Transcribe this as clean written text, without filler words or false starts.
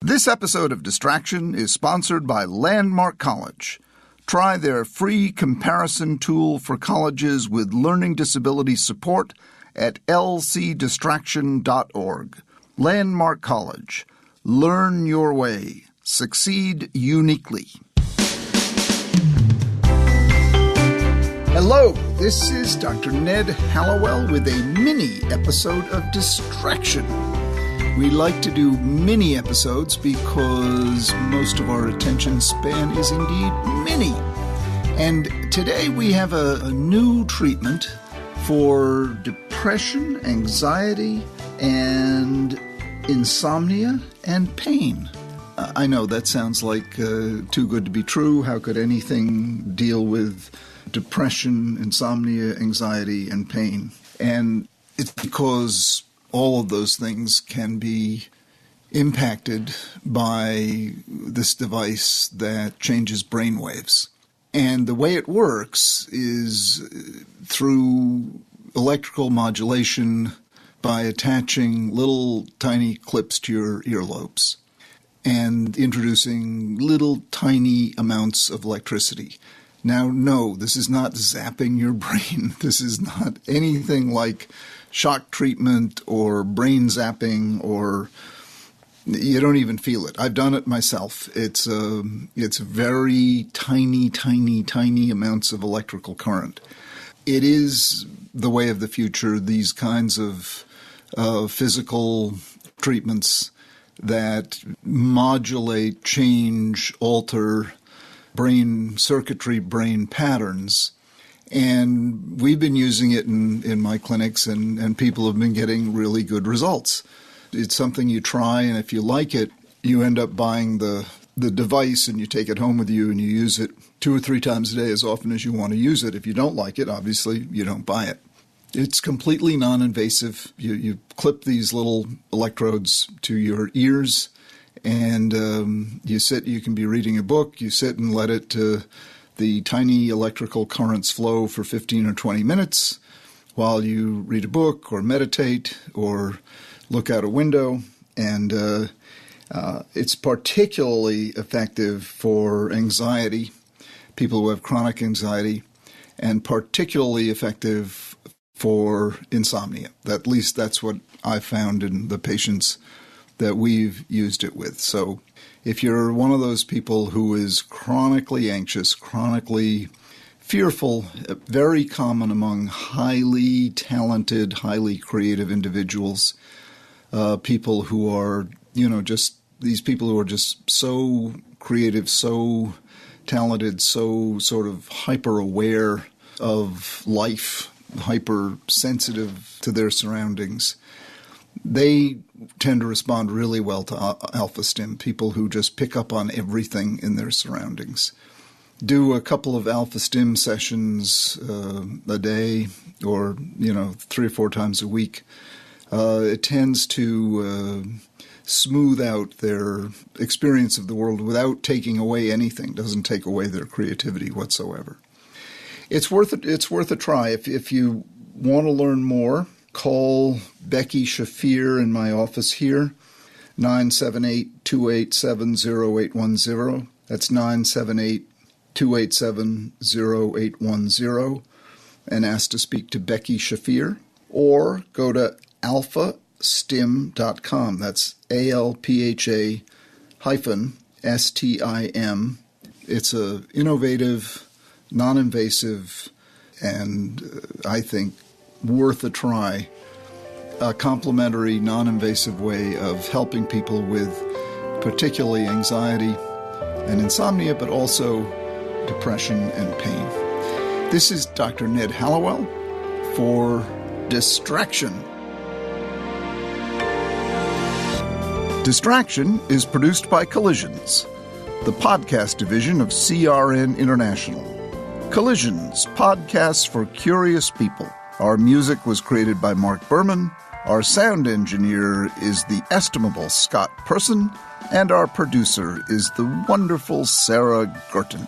This episode of Distraction is sponsored by Landmark College. Try their free comparison tool for colleges with learning disability support at lcdistraction.org. Landmark College. Learn your way. Succeed uniquely. Hello, this is Dr. Ned Hallowell with a mini episode of Distraction. We like to do mini episodes because most of our attention span is indeed mini. And today we have a new treatment for depression, anxiety, and insomnia and pain. I know that sounds like too good to be true. How could anything deal with depression, insomnia, anxiety, and pain? And it's because all of those things can be impacted by this device that changes brain waves. And the way it works is through electrical modulation by attaching little tiny clips to your earlobes and introducing little tiny amounts of electricity. Now, no, this is not zapping your brain. This is not anything like shock treatment or brain zapping, or you don't even feel it. I've done it myself. It's very tiny amounts of electrical current. It is the way of the future, these kinds of physical treatments that modulate, change, alter brain circuitry, brain patterns. And we've been using it in my clinics, and people have been getting really good results. It's something you try, and if you like it, you end up buying the device and you take it home with you and you use it 2 or 3 times a day as often as you want to use it. If you don't like it, obviously, you don't buy it. It's completely non-invasive. You clip these little electrodes to your ears, and you can be reading a book, you sit and let it the tiny electrical currents flow for 15 or 20 minutes while you read a book or meditate or look out a window. And it's particularly effective for anxiety, people who have chronic anxiety, and particularly effective for insomnia. At least that's what I found in the patients that we've used it with. So if you're one of those people who is chronically anxious, chronically fearful, very common among highly talented, highly creative individuals, people who are, these people who are just so creative, so talented, so sort of hyper-aware of life, hypersensitive to their surroundings, they tend to respond really well to Alpha-Stim, people who just pick up on everything in their surroundings. Do a couple of Alpha-Stim sessions a day or, 3 or 4 times a week. It tends to smooth out their experience of the world without taking away anything. Doesn't take away their creativity whatsoever. It's worth a try. If you want to learn more, call Rebecca Shafir in my office here, 978-287-0810. That's 978-287-0810, and ask to speak to Rebecca Shafir. Or go to Alpha-Stim.com. That's ALPHA-STIM. It's an innovative, non-invasive, and I think worth a try, a complementary, non-invasive way of helping people with particularly anxiety and insomnia, but also depression and pain. This is Dr. Ned Hallowell for Distraction. Distraction is produced by Collisions, the podcast division of CRN International. Collisions, podcasts for curious people. Our music was created by Mark Berman. Our sound engineer is the estimable Scott Person, and our producer is the wonderful Sarah Gurton.